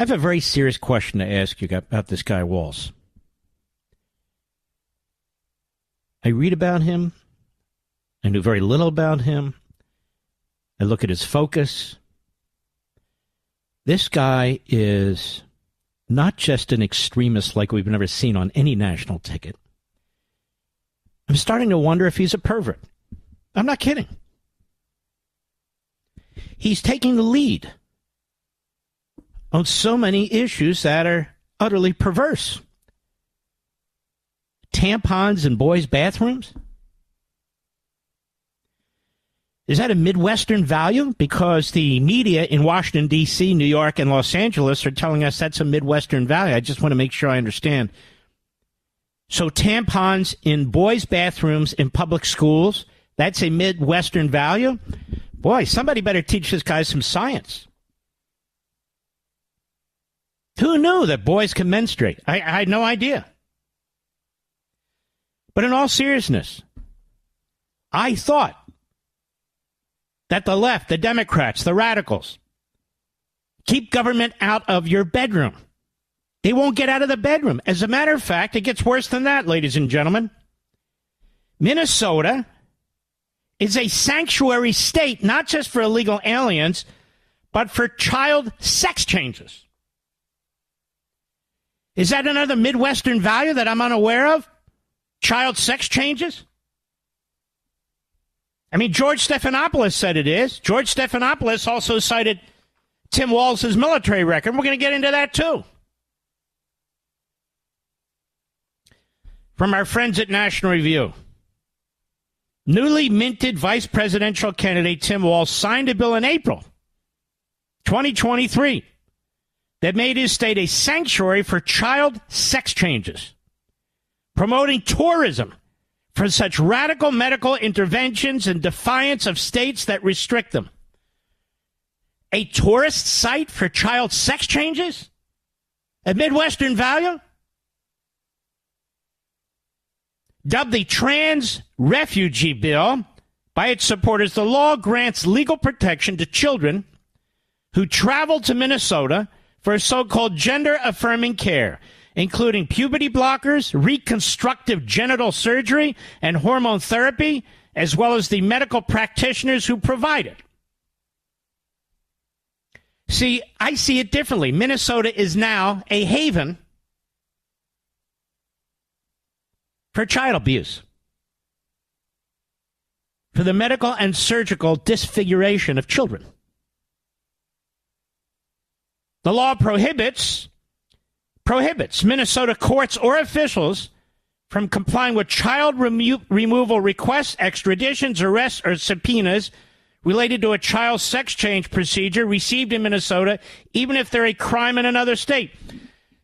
have a very serious question to ask you about this guy, Walz. I read about him. I knew very little about him. I look at his focus. This guy is not just an extremist like we've never seen on any national ticket. I'm starting to wonder if he's a pervert. I'm not kidding. He's taking the lead on so many issues that are utterly perverse. Tampons in boys' bathrooms? Is that a Midwestern value? Because the media in Washington, D.C., New York, and Los Angeles are telling us that's a Midwestern value. I just want to make sure I understand. So tampons in boys' bathrooms in public schools, that's a Midwestern value? Boy, somebody better teach this guy some science. Who knew that boys can menstruate? I had no idea. But in all seriousness, I thought that the left, the Democrats, the radicals, keep government out of your bedroom. They won't get out of the bedroom. As a matter of fact, it gets worse than that, ladies and gentlemen. Minnesota is a sanctuary state, not just for illegal aliens, but for child sex changes. Is that another Midwestern value that I'm unaware of? Child sex changes? I mean, George Stephanopoulos said it is. George Stephanopoulos also cited Tim Walz's military record. We're going to get into that, too. From our friends at National Review. Newly minted vice presidential candidate Tim Walz signed a bill in April 2023 that made his state a sanctuary for child sex changes, promoting tourism for such radical medical interventions in defiance of states that restrict them. A tourist site for child sex changes? A Midwestern value? Dubbed the Trans Refugee Bill by its supporters, the law grants legal protection to children who travel to Minnesota for so-called gender-affirming care, including puberty blockers, reconstructive genital surgery, and hormone therapy, as well as the medical practitioners who provide it. See, I see it differently. Minnesota is now a haven for child abuse, for the medical and surgical disfiguration of children. The law prohibits Minnesota courts or officials from complying with child removal requests, extraditions, arrests, or subpoenas related to a child sex change procedure received in Minnesota, even if they're a crime in another state.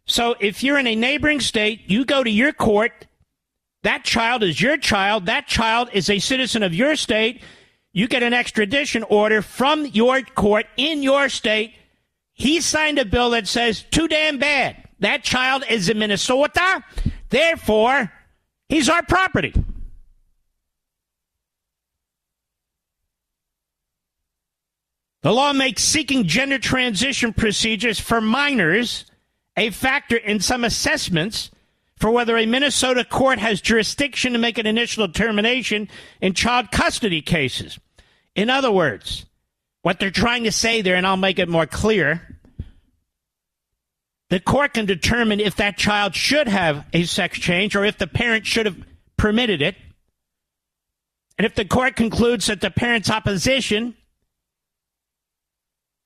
So if you're in a neighboring state, you go to your court, that child is your child, that child is a citizen of your state, you get an extradition order from your court in your state. He signed a bill that says, too damn bad. That child is in Minnesota. Therefore, he's our property. The law makes seeking gender transition procedures for minors a factor in some assessments for whether a Minnesota court has jurisdiction to make an initial determination in child custody cases. In other words, what they're trying to say there, and I'll make it more clear, the court can determine if that child should have a sex change or if the parent should have permitted it. And if the court concludes that the parent's opposition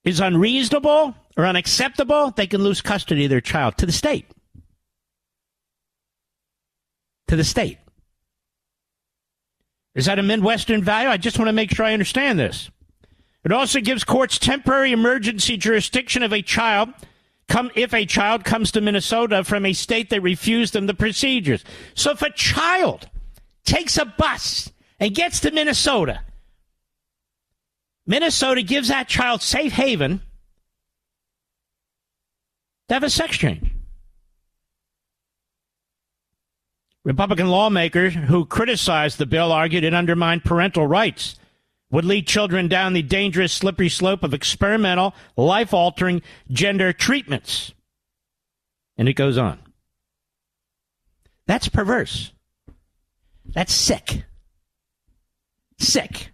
is unreasonable or unacceptable, they can lose custody of their child to the state. To the state. Is that a Midwestern value? I just want to make sure I understand this. It also gives courts temporary emergency jurisdiction of a child if a child comes to Minnesota from a state that refused them the procedures. So if a child takes a bus and gets to Minnesota, Minnesota gives that child safe haven to have a sex change. Republican lawmakers who criticized the bill argued it undermined parental rights would lead children down the dangerous, slippery slope of experimental, life-altering gender treatments. And it goes on. That's perverse. That's sick. Sick.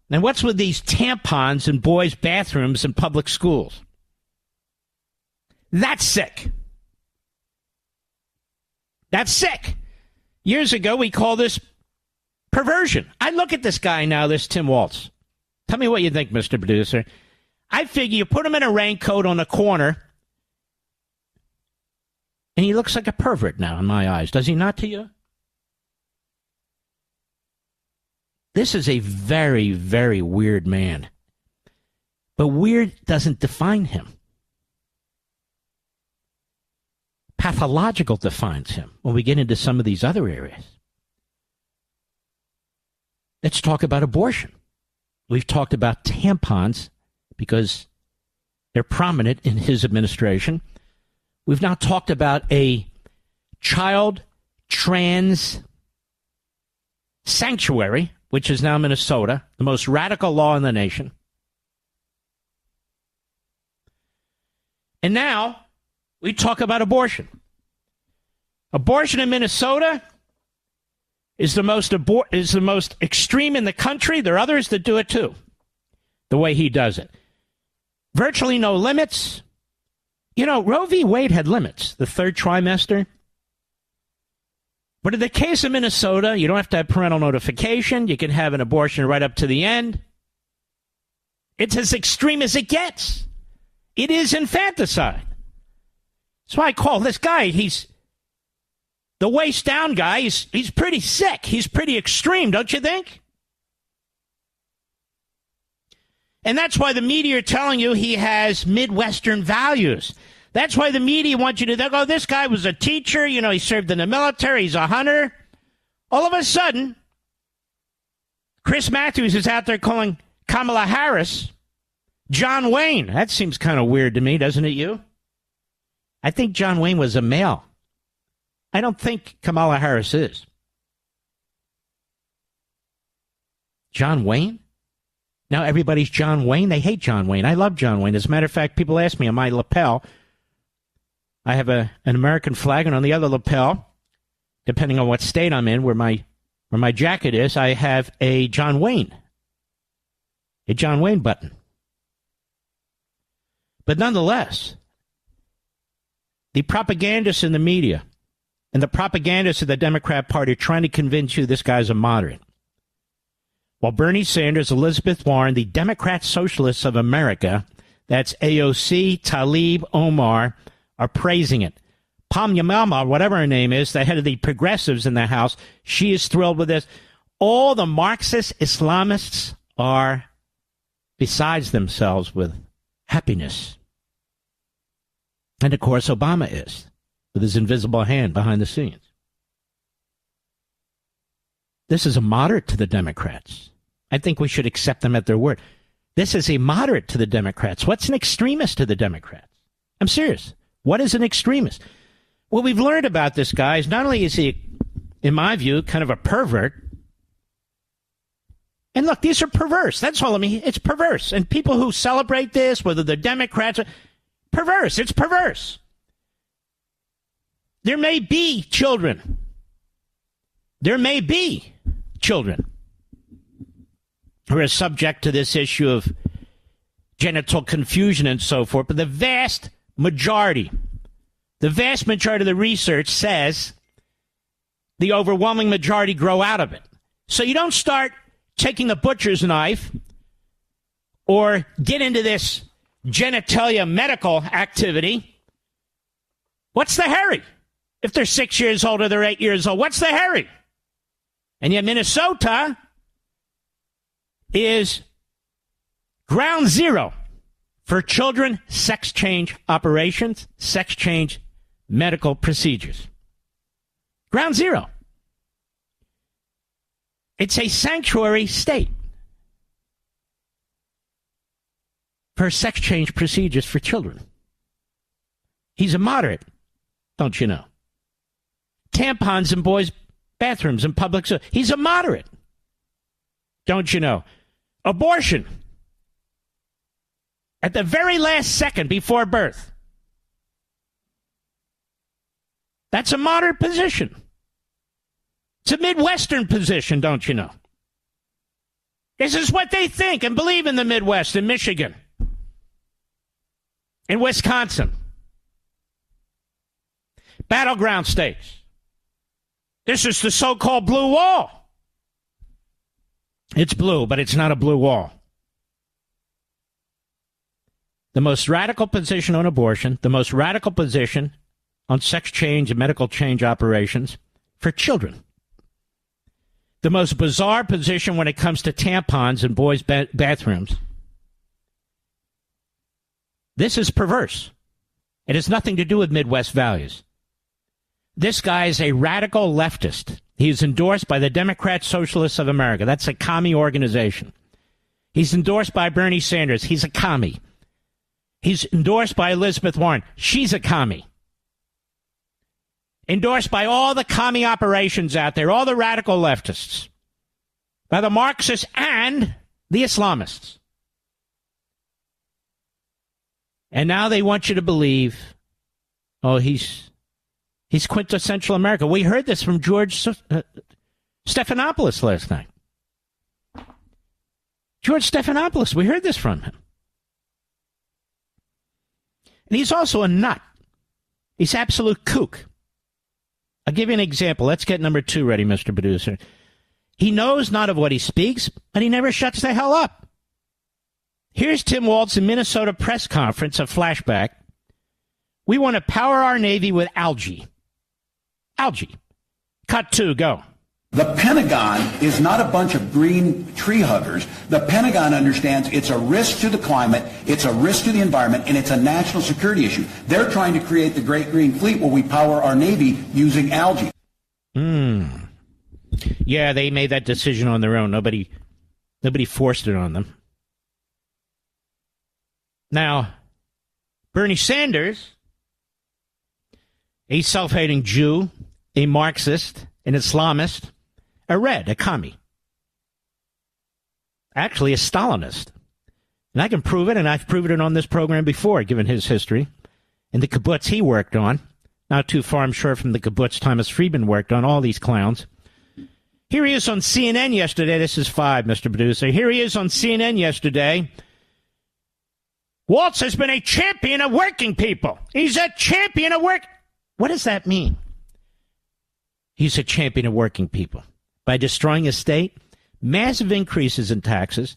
And what's with these tampons in boys' bathrooms in public schools? That's sick. That's sick. Years ago, we called this perversion. I look at this guy now, this Tim Walz. Tell me what you think, Mr. Producer. I figure you put him in a raincoat on the corner, and he looks like a pervert now in my eyes. Does he not to you? This is a very, very weird man. But weird doesn't define him. Pathological defines him when we get into some of these other areas. Let's talk about abortion. We've talked about tampons because they're prominent in his administration. We've now talked about a child trans sanctuary, which is now Minnesota, the most radical law in the nation. And now we talk about abortion. Abortion in Minnesota is the most extreme in the country. There are others that do it too, the way he does it. Virtually no limits. You know, Roe v. Wade had limits, the third trimester. But in the case of Minnesota, you don't have to have parental notification. You can have an abortion right up to the end. It's as extreme as it gets. It is infanticide. That's why I call this guy, he's the waist down guy. He's pretty sick. He's pretty extreme, don't you think? And that's why the media are telling you he has Midwestern values. That's why the media wants you to think, oh, this guy was a teacher. You know, he served in the military. He's a hunter. All of a sudden, Chris Matthews is out there calling Kamala Harris John Wayne. That seems kind of weird to me, doesn't it, you? I think John Wayne was a male. I don't think Kamala Harris is. John Wayne? Now everybody's John Wayne. They hate John Wayne. I love John Wayne. As a matter of fact, people ask me on my lapel, I have an American flag, and on the other lapel, depending on what state I'm in, where my jacket is, I have a John Wayne button. But nonetheless, the propagandists in the media and the propagandists of the Democrat Party are trying to convince you this guy's a moderate. While Bernie Sanders, Elizabeth Warren, the Democrat Socialists of America, that's AOC, Tlaib, Omar, are praising it. Pam Yamama, whatever her name is, the head of the progressives in the House, she is thrilled with this. All the Marxist Islamists are besides themselves with happiness. And, of course, Obama is, with his invisible hand behind the scenes. This is a moderate to the Democrats. I think we should accept them at their word. This is a moderate to the Democrats. What's an extremist to the Democrats? I'm serious. What is an extremist? What we've learned about this guy is not only is he, in my view, kind of a pervert. And look, these are perverse. That's all I mean. It's perverse. And people who celebrate this, whether they're Democrats, perverse. It's perverse. There may be children. There may be children who are subject to this issue of genital confusion and so forth, but the vast majority of the research says the overwhelming majority grow out of it. So you don't start taking a butcher's knife or get into this genitalia medical activity. What's the hurry? If they're 6 years old or they're 8 years old, what's the hurry? And yet Minnesota is ground zero for children sex change operations, sex change medical procedures. Ground zero. It's a sanctuary state for sex change procedures for children. He's a moderate, don't you know? Tampons in boys' bathrooms in public. He's a moderate. Don't you know? Abortion. At the very last second before birth. That's a moderate position. It's a Midwestern position, don't you know? This is what they think and believe in the Midwest, in Michigan, in Wisconsin. Battleground states. This is the so-called blue wall. It's blue, but it's not a blue wall. The most radical position on abortion, the most radical position on sex change and medical change operations for children. The most bizarre position when it comes to tampons in boys' bathrooms. This is perverse. It has nothing to do with Midwest values. This guy is a radical leftist. He is endorsed by the Democrat Socialists of America. That's a commie organization. He's endorsed by Bernie Sanders. He's a commie. He's endorsed by Elizabeth Warren. She's a commie. Endorsed by all the commie operations out there, all the radical leftists, by the Marxists and the Islamists. And now they want you to believe, oh, he's quintessential America. We heard this from George Stephanopoulos last night. George Stephanopoulos, we heard this from him. And he's also a nut. He's absolute kook. I'll give you an example. Let's get number 2 ready, Mr. Producer. He knows not of what he speaks, but he never shuts the hell up. Here's Tim Walz in Minnesota press conference, a flashback. We want to power our Navy with algae. Algae. Cut 2, go. The Pentagon is not a bunch of green tree huggers. The Pentagon understands it's a risk to the climate, it's a risk to the environment, and it's a national security issue. They're trying to create the Great Green Fleet where we power our Navy using algae. Yeah, they made that decision on their own. Nobody forced it on them. Now, Bernie Sanders, a self-hating Jew, a Marxist, an Islamist, a commie. Actually, a Stalinist. And I can prove it, and I've proven it on this program before, given his history. And the kibbutz he worked on. Not too far, I'm sure, from the kibbutz Thomas Friedman worked on, all these clowns. Here he is on CNN yesterday. This is 5, Mr. Producer. Here he is on CNN yesterday. Walz has been a champion of working people. He's a champion of work. What does that mean? He's a champion of working people. By destroying his state, massive increases in taxes.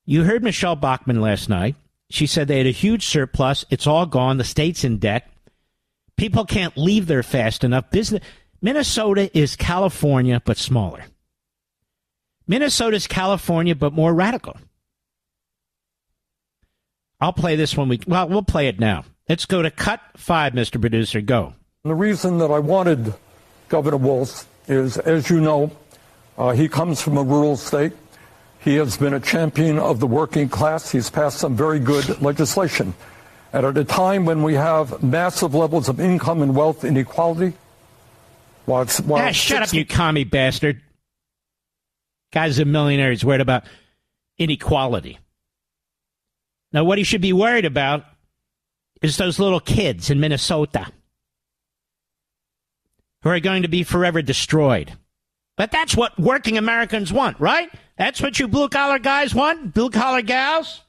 You heard Michelle Bachmann last night. She said they had a huge surplus. It's all gone. The state's in debt. People can't leave there fast enough. Minnesota is California, but smaller. Minnesota's California, but more radical. I'll play this when we'll play it now. Let's go to cut 5, Mr. Producer. Go. The reason that I wanted Governor Walz is, as you know, he comes from a rural state. He has been a champion of the working class. He's passed some very good legislation. And at a time when we have massive levels of income and wealth inequality, shut up, you commie bastard. Guy's a millionaire. He's worried about inequality. Now, what he should be worried about is those little kids in Minnesota who are going to be forever destroyed. But that's what working Americans want, right? That's what you blue-collar guys want, blue-collar gals?